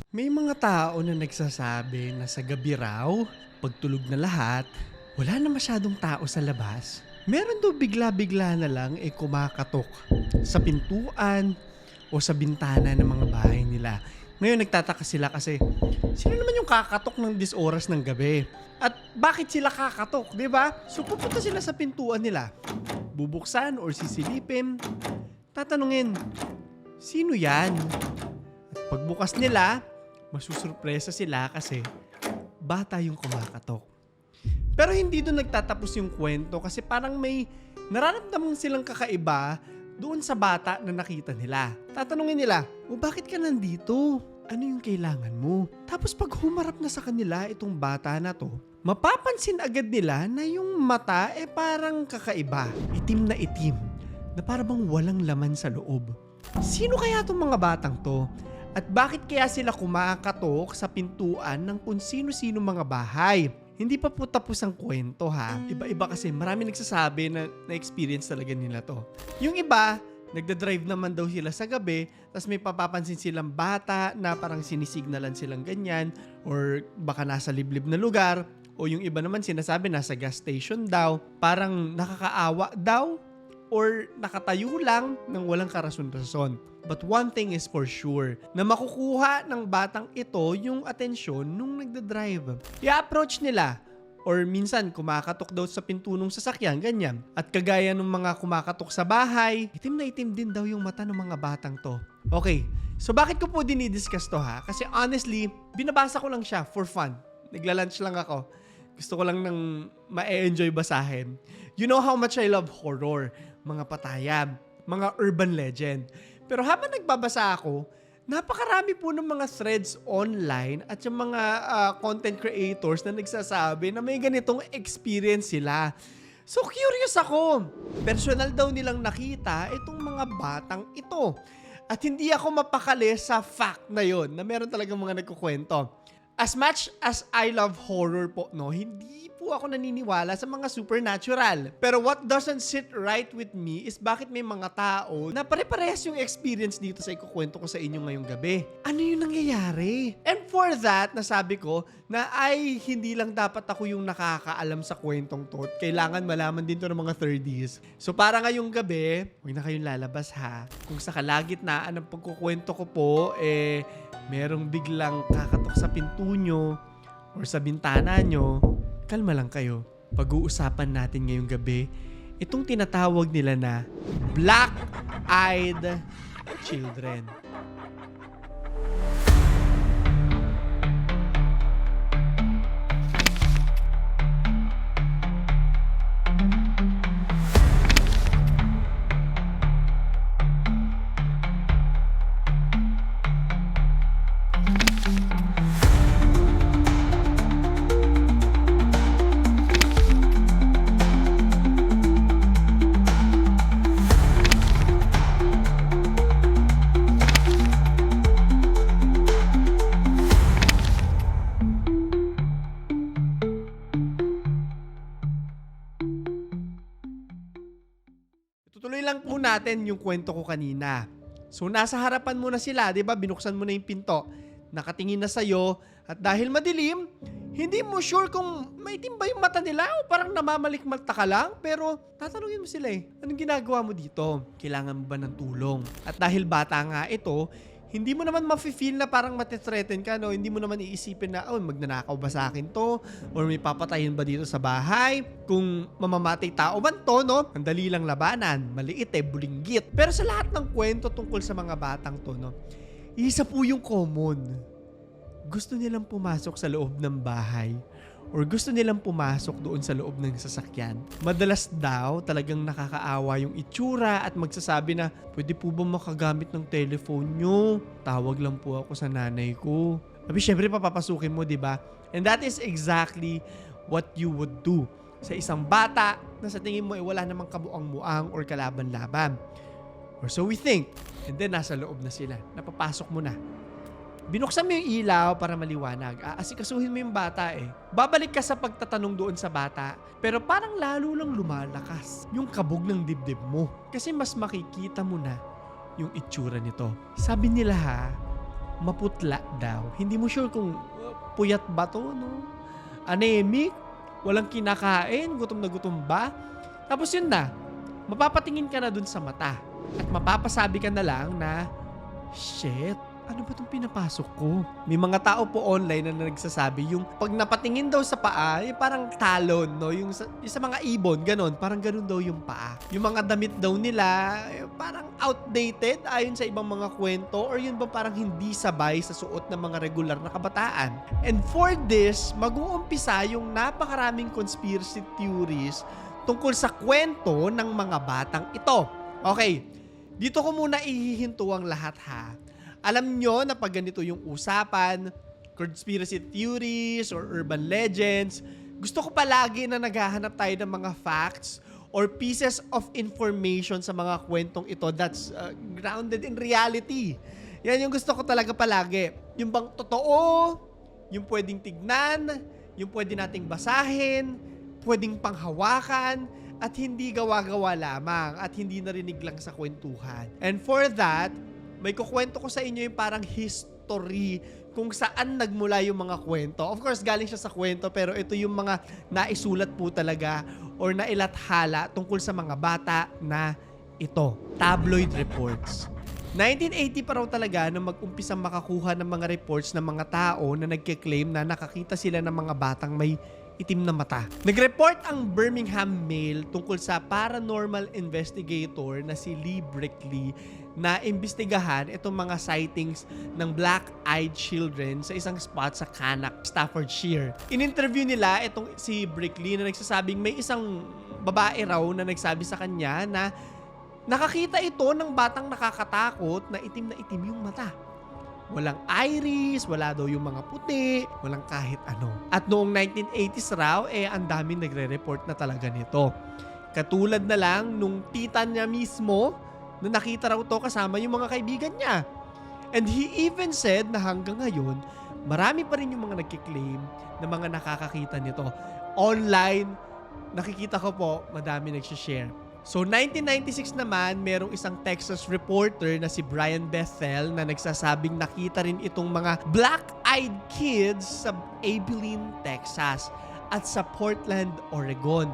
May mga tao na nagsasabi na sa gabi raw, pagtulog na lahat, wala na masyadong tao sa labas. Meron daw bigla-bigla na lang kumakatok sa pintuan o sa bintana ng mga bahay nila. Ngayon nagtataka sila kasi sino naman yung kakatok ng 10 oras ng gabi? At bakit sila kakatok, di ba? So pupunta sila sa pintuan nila, bubuksan or sisilipin, tatanungin, sino yan? At pagbukas nila, masusurpresa sila kasi bata yung kumakatok. Pero hindi doon nagtatapos yung kwento kasi parang may nararamdaman silang kakaiba doon sa bata na nakita nila. Tatanungin nila, o bakit ka nandito? Ano yung kailangan mo? Tapos pag humarap na sa kanila itong bata na to, mapapansin agad nila na yung mata parang kakaiba. Itim na parang walang laman sa loob. Sino kaya itong mga batang to? At bakit kaya sila kumakatok sa pintuan ng kung sino-sino mga bahay? Hindi pa po tapos ang kwento ha. Iba-iba kasi marami nagsasabi na na-experience talaga nila to. Yung iba, nagda-drive naman daw sila sa gabi, tapos may papapansin silang bata na parang sinisignalan silang ganyan, or baka nasa liblib na lugar, o yung iba naman sinasabi nasa gas station daw, parang nakakaawa daw, or nakatayo lang ng walang karason-rason. But one thing is for sure, na makukuha ng batang ito yung atensyon nung nagda-drive. I-approach nila, or minsan kumakatok daw sa pinto ng sasakyan, ganyan. At kagaya ng mga kumakatok sa bahay, itim na itim din daw yung mata ng mga batang to. Okay, so bakit ko po dinidiscuss to ha? Kasi honestly, binabasa ko lang siya for fun. Nagla-lunch lang ako. Gusto ko lang ng ma-enjoy basahin. You know how much I love horror, mga patayab, mga urban legend. Pero habang nagbabasa ako, napakarami po ng mga threads online at yung mga content creators na nagsasabi na may ganitong experience sila. So curious ako. Personal daw nilang nakita itong mga batang ito. At hindi ako mapakali sa fact na yon na meron talagang mga nagkukwento. As much as I love horror po, no, hindi po ako naniniwala sa mga supernatural. Pero what doesn't sit right with me is bakit may mga tao na pare-parehas yung experience dito sa ikukwento ko sa inyo ngayong gabi. Ano yung nangyayari? And for that, nasabi ko na ay hindi lang dapat ako yung nakakaalam sa kwentong to. Kailangan malaman din to ng mga 30s. So para ngayong gabi, huwag na kayong lalabas ha. Kung sa kalagitnaan ng pagkukwento ko po, merong biglang kakatok sa pinto nyo or sa bintana nyo, kalma lang kayo. Pag-uusapan natin ngayong gabi, itong tinatawag nila na Black-Eyed Children. Tutuloy lang po natin yung kwento ko kanina. So nasa harapan mo na sila, 'di ba? Binuksan mo na yung pinto. Nakatingin na sa'yo at dahil madilim, hindi mo sure kung maitim ba yung mata nila o parang namamalikmata ka lang. Pero tatanungin mo sila anong ginagawa mo dito? Kailangan mo ba ng tulong? At dahil bata nga ito, hindi mo naman mafe-feel na parang matithreaten ka, no? Hindi mo naman iisipin na, magnanakaw ba sa akin to? Or may papatayin ba dito sa bahay? Kung mamamatay tao man to, no? Ang dali lang labanan. Maliit bulinggit. Pero sa lahat ng kwento tungkol sa mga batang to, no? Isa po yung common. Gusto nilang pumasok sa loob ng bahay or gusto nilang pumasok doon sa loob ng sasakyan. Madalas daw talagang nakakaawa yung itsura at magsasabi na, pwede po ba makagamit ng telephone nyo? Tawag lang po ako sa nanay ko. Sabi, syempre papapasukin mo, di ba? And that is exactly what you would do sa isang bata na sa tingin mo wala namang kabuang-muang or kalaban-laban. Or so we think. And then nasa loob na sila. Napapasok mo na. Binuksan mo yung ilaw para maliwanag. Asikasuhin mo yung bata Babalik ka sa pagtatanong doon sa bata. Pero parang lalo lang lumalakas yung kabog ng dibdib mo. Kasi mas makikita mo na yung itsura nito. Sabi nila maputla daw. Hindi mo sure kung puyat ba to, no? Anemic, walang kinakain, gutom na gutom ba? Tapos yun na, mapapatingin ka na dun sa mata. At mapapasabi ka na lang na, shit, ano ba itong pinapasok ko? May mga tao po online na nagsasabi, yung pag napatingin daw sa paa, yung parang talon, no? Yung sa mga ibon, ganon. Parang ganon daw yung paa. Yung mga damit daw nila, parang outdated ayon sa ibang mga kwento, or yun ba parang hindi sabay sa suot ng mga regular na kabataan. And for this, mag-uumpisa yung napakaraming conspiracy theories tungkol sa kwento ng mga batang ito. Okay, dito ko muna ihihinto ang lahat ha. Alam nyo na pag ganito yung usapan, conspiracy theories or urban legends, gusto ko palagi na naghahanap tayo ng mga facts or pieces of information sa mga kwentong ito that's grounded in reality. Yan yung gusto ko talaga palagi. Yung bang totoo, yung pwedeng tignan, yung pwede nating basahin, pwedeng panghawakan, at hindi gawa-gawa lamang at hindi narinig lang sa kwentuhan. And for that, may kukwento ko sa inyo yung parang history kung saan nagmula yung mga kwento. Of course, galing siya sa kwento, pero ito yung mga naisulat po talaga or nailathala tungkol sa mga bata na ito. Tabloid reports. 1980 pa raw talaga nung mag-umpisang makakuha ng mga reports ng mga tao na nagke-claim na nakakita sila ng mga batang may itim na mata. Nag-report ang Birmingham Mail tungkol sa paranormal investigator na si Lee Brickley na imbestigahan itong mga sightings ng black-eyed children sa isang spot sa Cannock, Staffordshire. In-interview nila itong si Brickley na nagsasabing may isang babae raw na nagsabi sa kanya na nakakita ito ng batang nakakatakot na itim yung mata. Walang iris, wala daw yung mga puti, walang kahit ano. At noong 1980s raw, ang daming nagre-report na talaga nito. Katulad na lang nung tita niya mismo na nakita raw to kasama yung mga kaibigan niya. And he even said na hanggang ngayon, marami pa rin yung mga nagkiklaim na mga nakakakita nito. Online, nakikita ko po, madami nagsishare. So 1996 naman, merong isang Texas reporter na si Brian Bethel na nagsasabing nakita rin itong mga black-eyed kids sa Abilene, Texas at sa Portland, Oregon.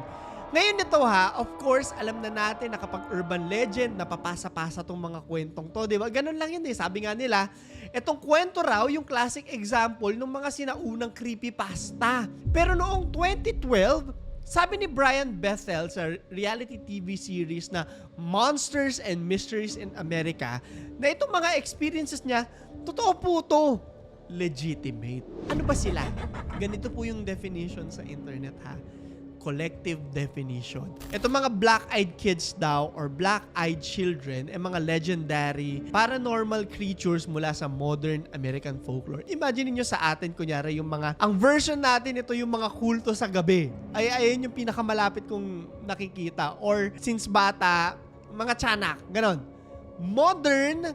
Ngayon nito ha, of course, alam na natin na kapag urban legend, napapasa-pasa tong mga kwentong to, di ba? Ganun lang yun eh. Sabi nga nila, itong kwento raw yung classic example ng mga sinaunang creepypasta. Pero noong 2012, sabi ni Brian Bethel sa reality TV series na Monsters and Mysteries in America na itong mga experiences niya, totoo po to. Legitimate. Ano ba sila? Ganito po yung definition sa internet ha. Collective definition. Itong mga black-eyed kids daw or black-eyed children ay mga legendary paranormal creatures mula sa modern American folklore. Imagine niyo sa atin, kunyari, yung mga, ang version natin ito yung mga kulto sa gabi. Ayun yung pinakamalapit kong nakikita. Or since bata, mga tiyanak, ganon. Modern,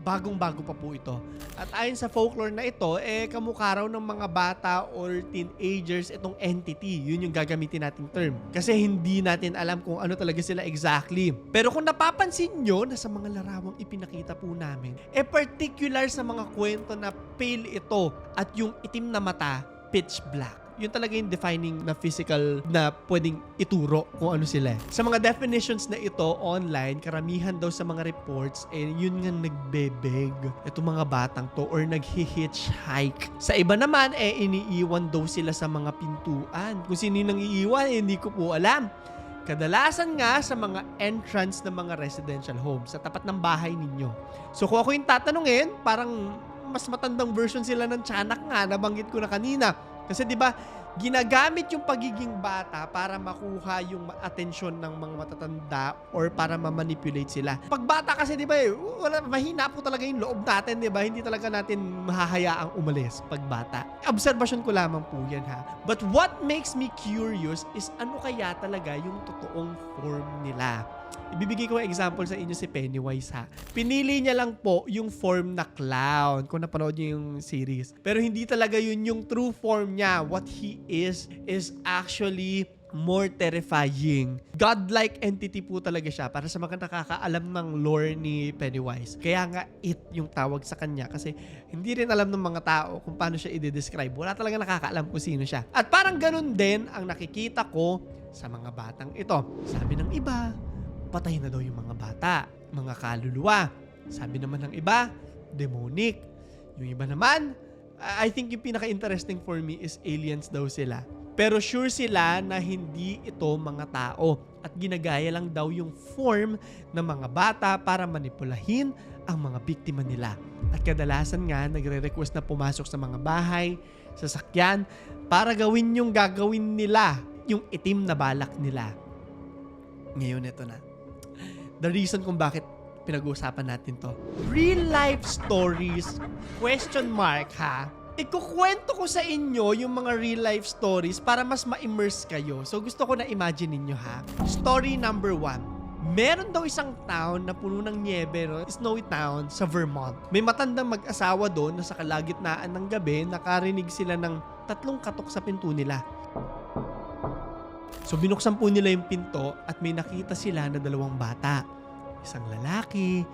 bagong-bago pa po ito. At ayon sa folklore na ito, kamukha raw ng mga bata or teenagers itong entity. Yun yung gagamitin nating term. Kasi hindi natin alam kung ano talaga sila exactly. Pero kung napapansin nyo na sa mga larawang ipinakita po namin, particular sa mga kwento na pale ito at yung itim na mata, pitch black. Yun talaga yung defining na physical na pwedeng ituro kung ano sila. Sa mga definitions na ito online, karamihan daw sa mga reports, yun nga nagbebeg itong mga batang to or nag-hitchhike. Sa iba naman, iniiwan daw sila sa mga pintuan. Kung sino nang iiwan, hindi ko po alam. Kadalasan nga sa mga entrance ng mga residential homes, sa tapat ng bahay ninyo. So kung ako yung tatanungin, parang mas matandang version sila ng tiyanak nga, nabanggit ko na kanina. Kasi 'di ba, ginagamit yung pagiging bata para makuha yung atensyon ng mga matatanda or para ma-manipulate sila. Pag bata kasi 'di ba, mahina po talaga yung loob natin, 'di ba? Hindi talaga natin mahahayaang umalis pag bata. Obserbasyon ko lamang po 'yan ha. But what makes me curious is ano kaya talaga yung totoong form nila. Ibibigay ko example sa inyo si Pennywise ha. Pinili niya lang po yung form na clown kung napanood niyo yung series. Pero hindi talaga yun yung true form niya. What he is actually more terrifying. Godlike entity po talaga siya para sa mga nakakaalam ng lore ni Pennywise. Kaya nga it yung tawag sa kanya kasi hindi rin alam ng mga tao kung paano siya i-describe. Wala talaga nakakaalam kung sino siya. At parang ganun din ang nakikita ko sa mga batang ito. Sabi ng iba, patay na daw yung mga bata, mga kaluluwa. Sabi naman ng iba, demonic. Yung iba naman, I think yung pinaka-interesting for me is aliens daw sila. Pero sure sila na hindi ito mga tao at ginagaya lang daw yung form ng mga bata para manipulahin ang mga biktima nila. At kadalasan nga nagre-request na pumasok sa mga bahay, sasakyan, para gawin yung gagawin nila, yung itim na balak nila. Ngayon ito na. The reason kung bakit pinag-uusapan natin to. Real life stories, question mark ha? Ikukwento ko sa inyo yung mga real life stories para mas ma-immerse kayo. So gusto ko na imagine ninyo ha. Story number 1. Meron daw isang town na puno ng niebe, no? Snowy town sa Vermont. May matandang mag-asawa doon na sa kalagitnaan ng gabi nakarinig sila ng 3 katok sa pinto nila. So binuksan po nila yung pinto at may nakita sila na 2 bata. Isang lalaki,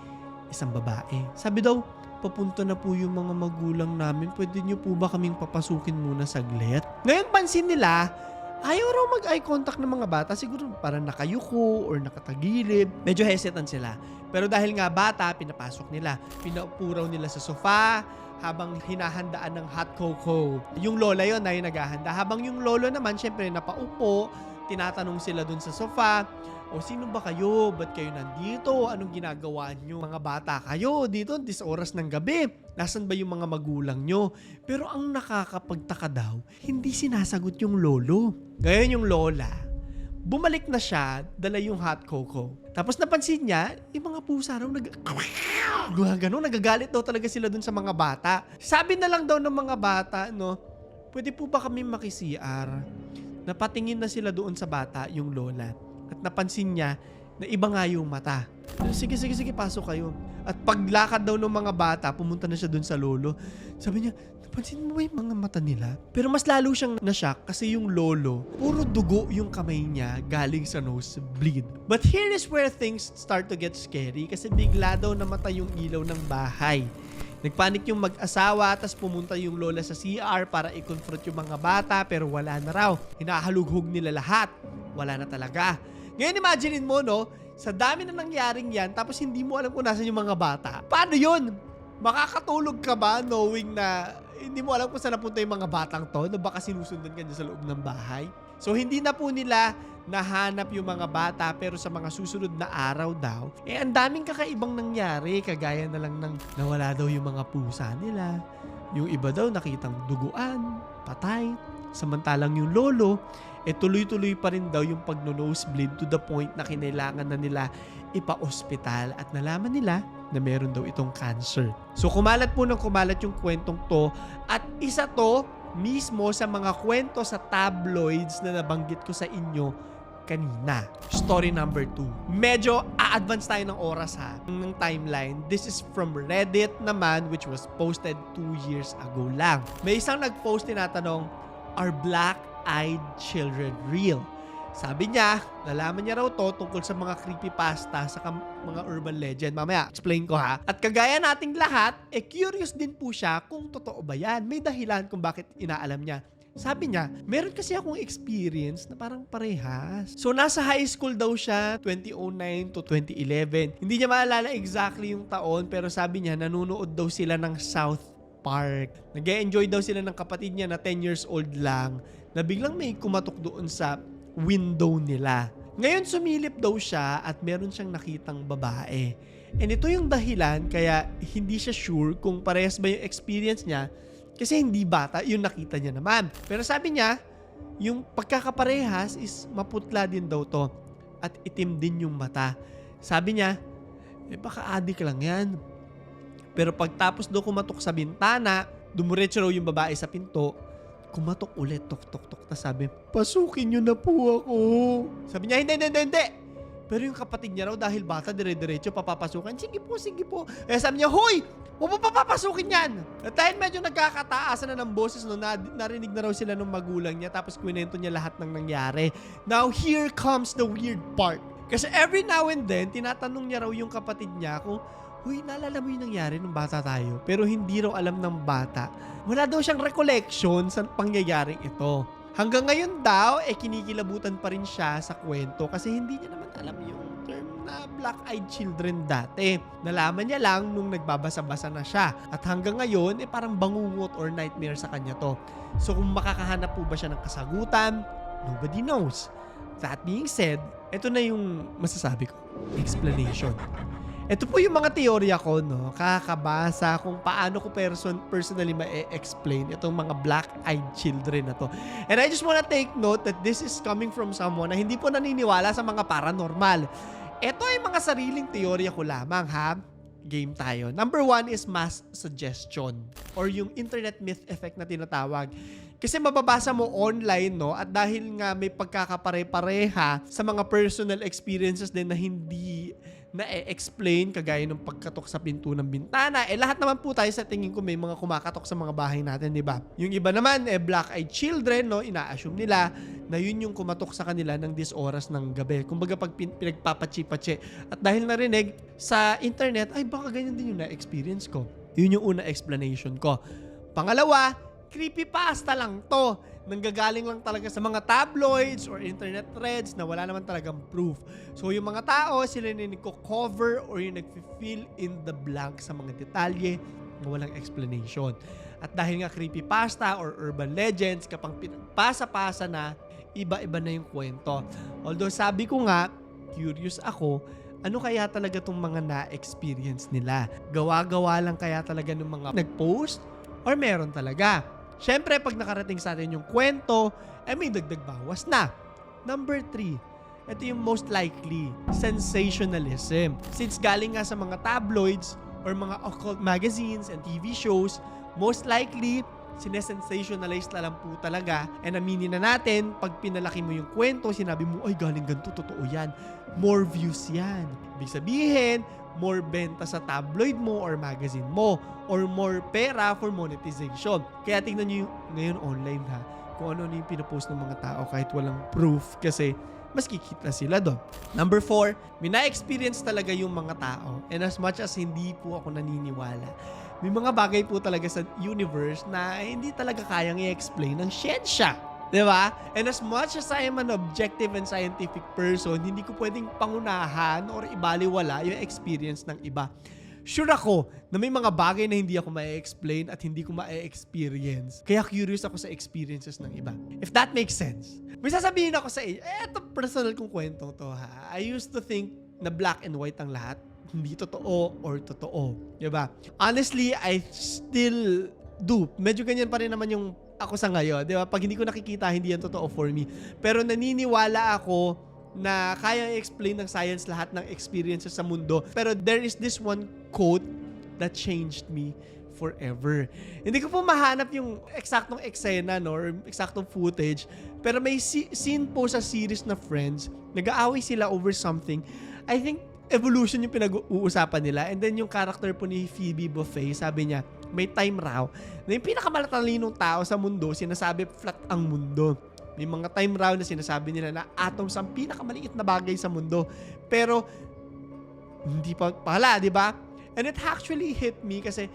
isang babae. Sabi daw, papunta na po yung mga magulang namin. Pwede niyo po ba kaming papasukin muna saglit? Ngayon pansin nila, ayaw raw mag-eye contact ng mga bata. Siguro parang nakayuko or nakatagilid. Medyo hesitant sila. Pero dahil nga bata, pinapasok nila. Pinaupo raw nila sa sofa habang hinahandaan ng hot cocoa. Yung lola yon na yung naghahanda. Habang yung lolo naman, syempre napaupo. Tinatanong sila dun sa sofa. O sino ba kayo? Ba't kayo nandito? Anong ginagawa nyo? Mga bata kayo dito, 10 oras ng gabi. Nasaan ba yung mga magulang nyo? Pero ang nakakapagtaka daw, hindi sinasagot yung lolo. Ngayon yung lola, bumalik na siya, dala yung hot cocoa. Tapos napansin niya, yung mga pusa raw nagagalit daw talaga sila dun sa mga bata. Sabi na lang daw ng mga bata, no, pwede po ba kami maki-CR? Napatingin na sila doon sa bata, yung lola. At napansin niya na iba nga yung mata. Sige, pasok kayo. At paglakad daw ng mga bata, pumunta na siya dun sa lolo. Sabi niya, napansin mo ba yung mga mata nila? Pero mas lalo siyang na-shock kasi yung lolo, puro dugo yung kamay niya galing sa nosebleed. But here is where things start to get scary kasi bigla daw namatay yung ilaw ng bahay. Nagpanik yung mag-asawa, tas pumunta yung lola sa CR para i-confront yung mga bata pero wala na raw. Hinahalughog nila lahat. Wala na talaga. Ngayon imaginein mo, no, sa dami na nangyaring yan, tapos hindi mo alam kung nasan yung mga bata. Paano yun? Makakatulog ka ba knowing na hindi mo alam kung saan napunta yung mga batang to na baka sinusundan ka dyan sa loob ng bahay? So hindi na po nila nahanap yung mga bata pero sa mga susunod na araw daw, ang daming kakaibang nangyari. Kagaya na lang ng nawala daw yung mga pusa nila. Yung iba daw nakitang duguan, patay. Samantalang yung lolo, tuloy-tuloy pa rin daw yung pagno-nosebleed to the point na kinailangan na nila ipa-ospital at nalaman nila na meron daw itong cancer. So kumalat po ng kumalat yung kwentong to at isa to mismo sa mga kwento sa tabloids na nabanggit ko sa inyo kanina. Story number 2. Medyo a-advance tayo ng oras ha, ng timeline. This is from Reddit naman which was posted 2 years ago lang. May isang nag-post tinatanong, are black-eyed children real? Sabi niya, nalaman niya raw to tungkol sa mga creepypasta sa mga urban legend. Mamaya, explain ko ha. At kagaya nating lahat, curious din po siya kung totoo ba yan. May dahilan kung bakit inaalam niya. Sabi niya, meron kasi akong experience na parang parehas. So, nasa high school daw siya, 2009 to 2011. Hindi niya maalala exactly yung taon, pero sabi niya, nanonood daw sila ng South Park. Nag-enjoy daw sila ng kapatid niya na 10 years old lang, na biglang may kumatok doon sa window nila. Ngayon sumilip daw siya at meron siyang nakitang babae. And ito yung dahilan kaya hindi siya sure kung parehas ba yung experience niya kasi hindi bata yung nakita niya naman. Pero sabi niya, yung pagkakaparehas is maputla din daw to at itim din yung mata. Sabi niya, baka adik lang yan. Pero pagtapos daw kumatok sa bintana, dumuretso raw yung babae sa pinto, kumatok ulit, tok. Tapos sabi, pasukin nyo na po ako. Sabi niya, hindi. Pero yung kapatid niya raw dahil bata, dire-diretso papapasukan. Sige po, sige po. Eh sabi niya, hoy! Huwag mo papapasukin yan! At dahil medyo nagkakataasan na ng boses, no, narinig na raw sila ng magulang niya, tapos kwento niya lahat ng nangyari. Now, here comes the weird part. Kasi every now and then, tinatanong niya raw yung kapatid niya kung, huy, naalala mo yung nangyari nung bata tayo? Pero hindi raw alam ng bata. Wala daw siyang recollection sa pangyayaring ito. Hanggang ngayon daw, kinikilabutan pa rin siya sa kwento kasi hindi niya naman alam yung term na black-eyed children dati. Nalaman niya lang nung nagbabasa-basa na siya. At hanggang ngayon, parang bangungot or nightmare sa kanya to. So kung makakahanap po ba siya ng kasagutan, nobody knows. That being said, ito na yung masasabi ko. Explanation. Ito po yung mga teorya ko, no? Kakabasa kung paano ko personally ma-explain itong mga black-eyed children na to. And I just wanna take note that this is coming from someone na hindi po naniniwala sa mga paranormal. Ito ay mga sariling teorya ko lamang, ha? Game tayo. Number 1 is mass suggestion or yung internet myth effect na tinatawag. Kasi mababasa mo online, no? At dahil nga may pagkakapare-pareha sa mga personal experiences din na hindi na-explain kagaya ng pagkatok sa pinto ng bintana, lahat naman po tayo sa tingin ko may mga kumakatok sa mga bahay natin, di ba? Yung iba naman, black-eyed children, no? Ina-assume nila na yun yung kumatok sa kanila ng oras ng gabi. Kumbaga pag pinagpapatsi-patsi. At dahil narinig sa internet, ay baka ganyan din yung na-experience ko. Yun yung una explanation ko. Pangalawa, creepypasta lang to. Nanggagaling lang talaga sa mga tabloids or internet threads na wala naman talagang proof. So yung mga tao, sila yung nagko-cover or yung nag-fill in the blank sa mga detalye na walang explanation. At dahil nga creepypasta or urban legends, kapag pinagpasa-pasa na, iba-iba na yung kwento. Although sabi ko nga, curious ako, ano kaya talaga tong mga na-experience nila? Gawa-gawa lang kaya talaga ng mga nag-post? Or meron talaga? Siyempre, pag nakarating sa atin yung kwento, may dagdag bawas na. Number 3, ito yung most likely, sensationalism. Since galing nga sa mga tabloids or mga occult magazines and TV shows, most likely, sinesensationalize na lang po talaga. And aminin na natin, pag pinalaki mo yung kwento, sinabi mo, ay galing ganito, totoo yan. More views yan. Ibig sabihin, more benta sa tabloid mo or magazine mo or more pera for monetization. Kaya tingnan nyo ngayon online, ha, kung ano yung pinapost ng mga tao kahit walang proof kasi mas kikita sila doon. Number 4, may na-experience talaga yung mga tao, and as much as hindi po ako naniniwala, may mga bagay po talaga sa universe na hindi talaga kayang i-explain ng siyensya. Diba? And as much as I am an objective and scientific person, hindi ko pwedeng pangunahan or ibaliwala yung experience ng iba. Sure ako na may mga bagay na hindi ako ma-explain at hindi ko ma-experience. Kaya curious ako sa experiences ng iba. If that makes sense. May sasabihin ako sa inyo, eto personal kong kwento to, ha. I used to think na black and white ang lahat. Hindi totoo or totoo. Diba? Honestly, I still do. Medyo ganyan pa rin naman yung ako sa ngayon, di ba? Pag hindi ko nakikita, hindi yan totoo for me. Pero naniniwala ako na kaya i-explain ng science lahat ng experiences sa mundo. Pero there is this one quote that changed me forever. Hindi ko po mahanap yung eksaktong eksena, no, or eksaktong footage. Pero may scene po sa series na Friends, nag-aaway sila over something. I think evolution yung pinag-uusapan nila. And then yung character po ni Phoebe Buffay, sabi niya, may time raw na yung pinakamatalinong tao sa mundo, sinasabi flat ang mundo. May mga time raw na sinasabi nila na atoms ang pinakamaliit na bagay sa mundo. Pero, hindi pa pala, di ba? And it actually hit me kasi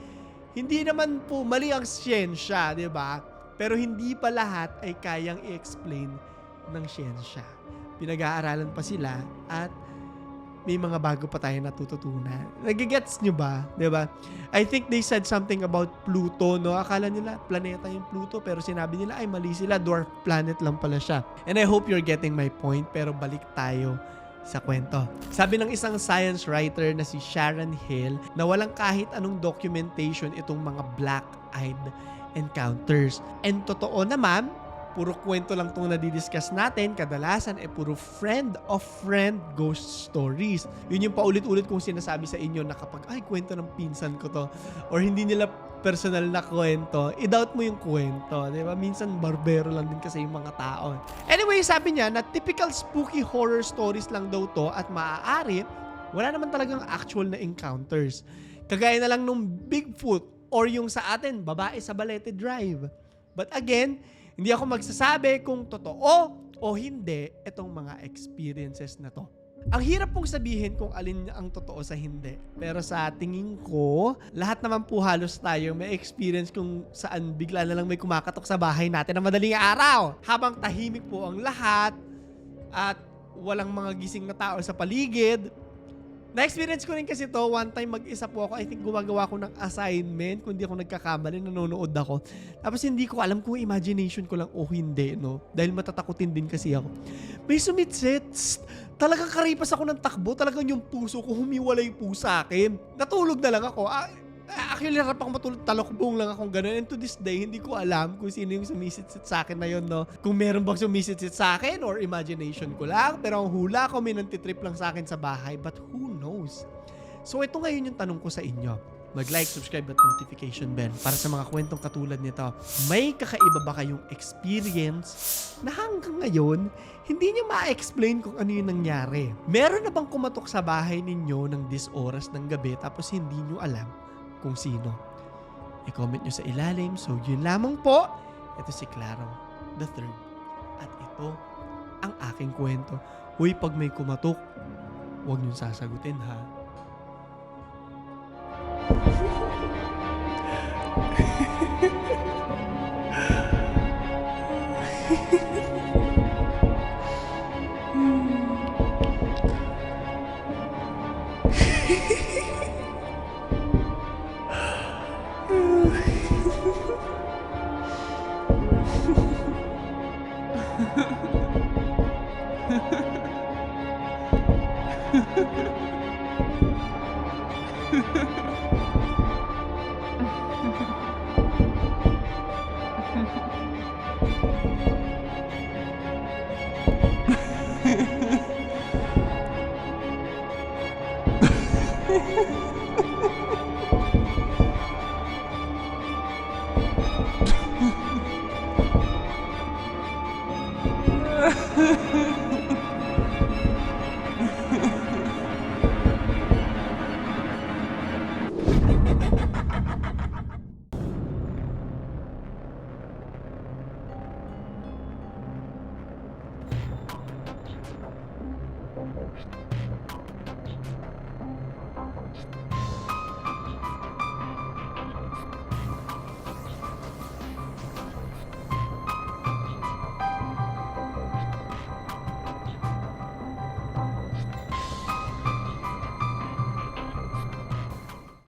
hindi naman po mali ang siyensya, di ba? Pero hindi pa lahat ay kayang i-explain ng siyensya. Pinag-aaralan pa sila at may mga bago pa tayo natututunan. Nagigets nyo ba? Diba? I think they said something about Pluto, no? Akala nila planeta yung Pluto, pero sinabi nila ay mali sila, dwarf planet lang pala siya. And I hope you're getting my point, pero balik tayo sa kwento. Sabi ng isang science writer na si Sharon Hill na walang kahit anong documentation itong mga black-eyed encounters. And totoo naman, puro kwento lang itong nadidiscuss natin. Kadalasan puro friend of friend ghost stories. Yun yung paulit-ulit kong sinasabi sa inyo na kapag, ay, kwento ng pinsan ko to, or hindi nila personal na kwento, i-doubt mo yung kwento. Diba? Minsan barbero lang din kasi yung mga tao. Anyway, sabi niya na typical spooky horror stories lang daw to at maaari, wala naman talagang actual na encounters. Kagaya na lang nung Bigfoot or yung sa atin, babae sa Balete Drive. But again, hindi ako magsasabi kung totoo o hindi itong mga experiences na to. Ang hirap pong sabihin kung alin ang totoo sa hindi. Pero sa tingin ko, lahat naman po halos tayo may experience kung saan bigla na lang may kumakatok sa bahay natin na madaling araw. Habang tahimik po ang lahat at walang mga gising na tao sa paligid. Na-experience ko rin kasi to, one time mag-isa po ako, I think gumagawa ko ng assignment, kung di ako nagkakamali, nanonood ako. Tapos hindi ko alam kung imagination ko lang o hindi, no? Dahil matatakutin din kasi ako. May sumitsit, talagang karipas ako ng takbo, talagang yung puso ko humiwalay po sa akin. Natulog na lang ako. Actually, harap ako matulog, talokbong lang akong ganun. And to this day, hindi ko alam kung sino yung sumisitsit sa akin na yun, no? Kung meron bang sumisitsit sa akin or imagination ko lang. Pero ang hula ko, may nantitrip lang sa akin sa bahay. But who knows? So, ito ngayon yung tanong ko sa inyo. Mag-like, subscribe at notification bell para sa mga kwentong katulad nito. May kakaiba ba kayong experience na hanggang ngayon, hindi nyo ma-explain kung ano yung nangyari? Meron na bang kumatok sa bahay ninyo ng 10 oras ng gabi tapos hindi nyo alam kung sino? I-comment nyo sa ilalim. So, yun lamang po. Ito si Claro, the third. At ito ang aking kwento. Uy, pag may kumatok, huwag nyo sasagutin, ha?